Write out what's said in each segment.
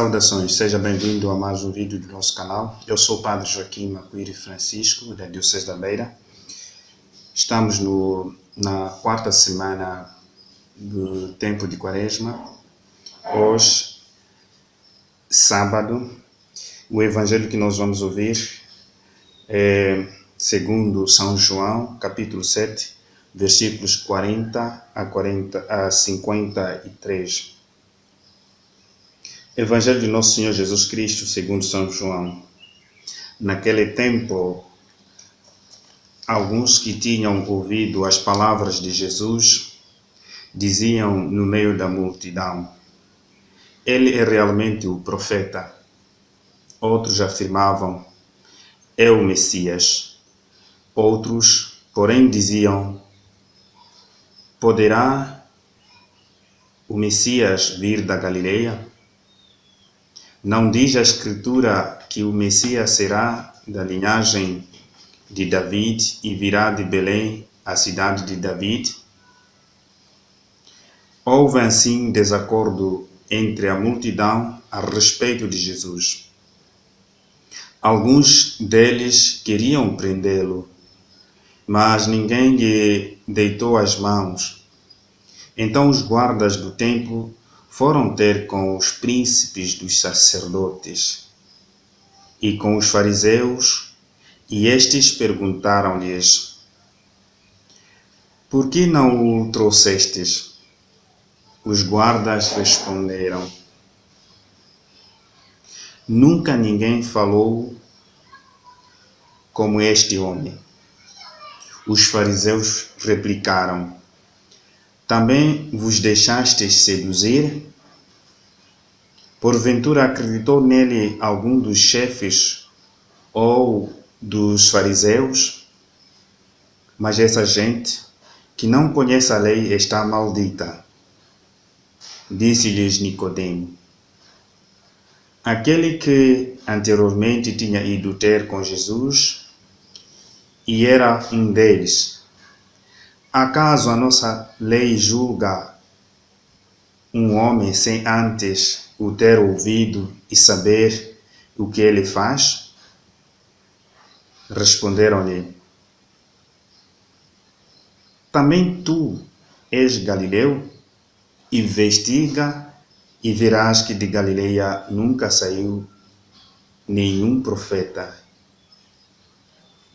Saudações, seja bem-vindo a mais um vídeo do nosso canal. Eu sou o Padre Joaquim Macuiri Francisco, da Diocese da Beira. Estamos na quarta semana do tempo de Quaresma. Hoje, sábado, o evangelho que nós vamos ouvir é segundo São João, capítulo 7, versículos 40 a 53. Evangelho de Nosso Senhor Jesus Cristo, segundo São João. Naquele tempo, alguns que tinham ouvido as palavras de Jesus diziam no meio da multidão: ele é realmente o profeta. Outros afirmavam: é o Messias. Outros, porém, diziam: poderá o Messias vir da Galileia? Não diz a Escritura que o Messias será da linhagem de David e virá de Belém, a cidade de David? Houve assim desacordo entre a multidão a respeito de Jesus. Alguns deles queriam prendê-lo, mas ninguém lhe deitou as mãos. Então os guardas do templo foram ter com os príncipes dos sacerdotes e com os fariseus, e estes perguntaram-lhes: por que não o trouxestes? Os guardas responderam: nunca ninguém falou como este homem. Os fariseus replicaram: também vos deixastes seduzir? Porventura acreditou nele algum dos chefes ou dos fariseus? Mas essa gente, que não conhece a lei, está maldita. Disse-lhes Nicodemo, aquele que anteriormente tinha ido ter com Jesus e era um deles: acaso a nossa lei julga um homem sem antes o ter ouvido e saber o que ele faz? Responderam-lhe: também tu és Galileu? Investiga e verás que de Galileia nunca saiu nenhum profeta.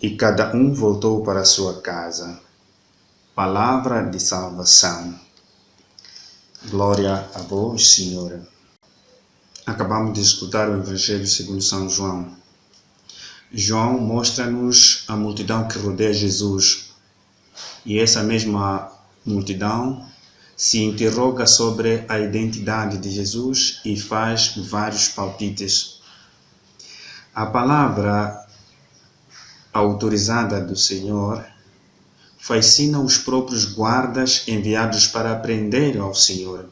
E cada um voltou para sua casa. Palavra de salvação. Glória a vós, Senhor. Acabamos de escutar o Evangelho segundo São João. João mostra-nos a multidão que rodeia Jesus. E essa mesma multidão se interroga sobre a identidade de Jesus e faz vários palpites. A palavra autorizada do Senhor fascina os próprios guardas enviados para prender ao Senhor.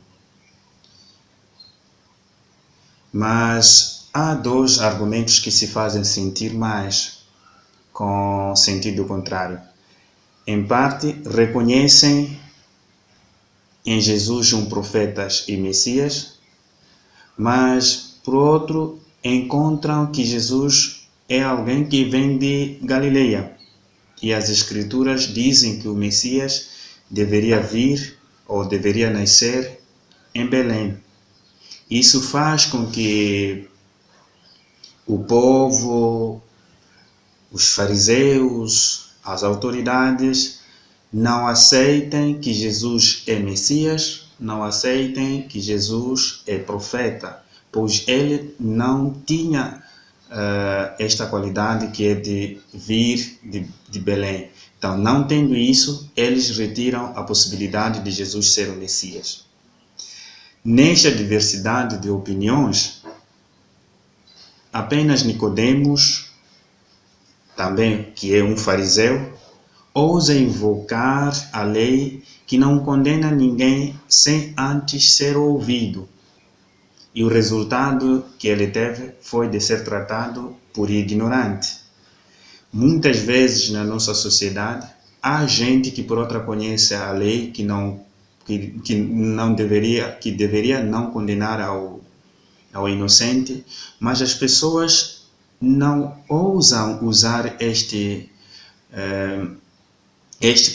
Mas há dois argumentos que se fazem sentir mais com sentido contrário. Em parte, reconhecem em Jesus um profeta e Messias, mas, por outro, encontram que Jesus é alguém que vem de Galileia. E as Escrituras dizem que o Messias deveria vir ou deveria nascer em Belém. Isso faz com que o povo, os fariseus, as autoridades não aceitem que Jesus é Messias, não aceitem que Jesus é profeta, pois ele não tinha esta qualidade que é de vir de Belém. Então, não tendo isso, eles retiram a possibilidade de Jesus ser o Messias. Nesta diversidade de opiniões, apenas Nicodemos, também que é um fariseu, ousa invocar a lei que não condena ninguém sem antes ser ouvido. E o resultado que ele teve foi de ser tratado por ignorante. Muitas vezes na nossa sociedade há gente que por outra conhece a lei que deveria não condenar ao inocente, mas as pessoas não ousam usar este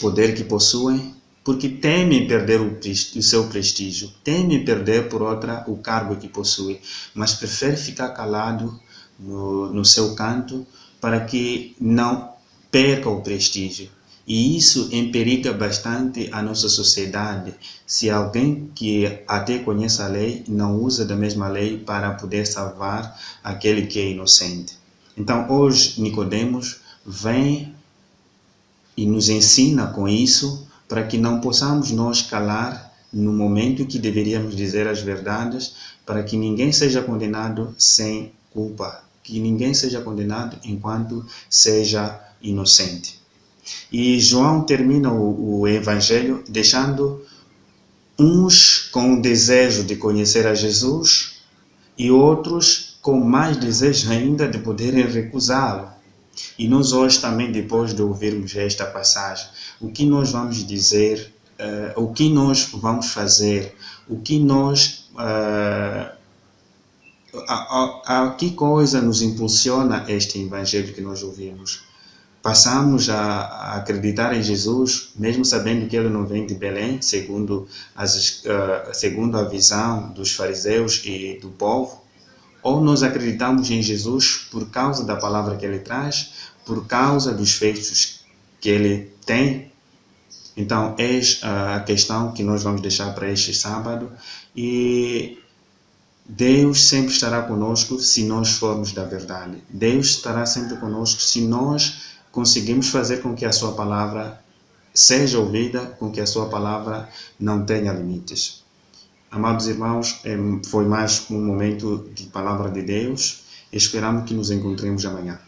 poder que possuem, porque temem perder o seu prestígio, temem perder por outra o cargo que possuem, mas preferem ficar calado no seu canto para que não perca o prestígio. E isso emperiga bastante a nossa sociedade, se alguém que até conhece a lei não usa da mesma lei para poder salvar aquele que é inocente. Então hoje Nicodemos vem e nos ensina com isso, para que não possamos nós calar no momento que deveríamos dizer as verdades, para que ninguém seja condenado sem culpa, que ninguém seja condenado enquanto seja inocente. E João termina o Evangelho deixando uns com o desejo de conhecer a Jesus e outros com mais desejo ainda de poderem recusá-lo. E nós hoje também, depois de ouvirmos esta passagem, o que nós vamos dizer, o que nós vamos fazer, o que nós... a que coisa nos impulsiona este Evangelho que nós ouvimos? Passamos a acreditar em Jesus, mesmo sabendo que ele não vem de Belém, segundo a visão dos fariseus e do povo? Ou nós acreditamos em Jesus por causa da palavra que ele traz, por causa dos feitos que ele tem? Então, eis a questão que nós vamos deixar para este sábado. E Deus sempre estará conosco se nós formos da verdade. Deus estará sempre conosco se nós conseguimos fazer com que a sua palavra seja ouvida, com que a sua palavra não tenha limites. Amados irmãos, foi mais um momento de palavra de Deus. Esperamos que nos encontremos amanhã.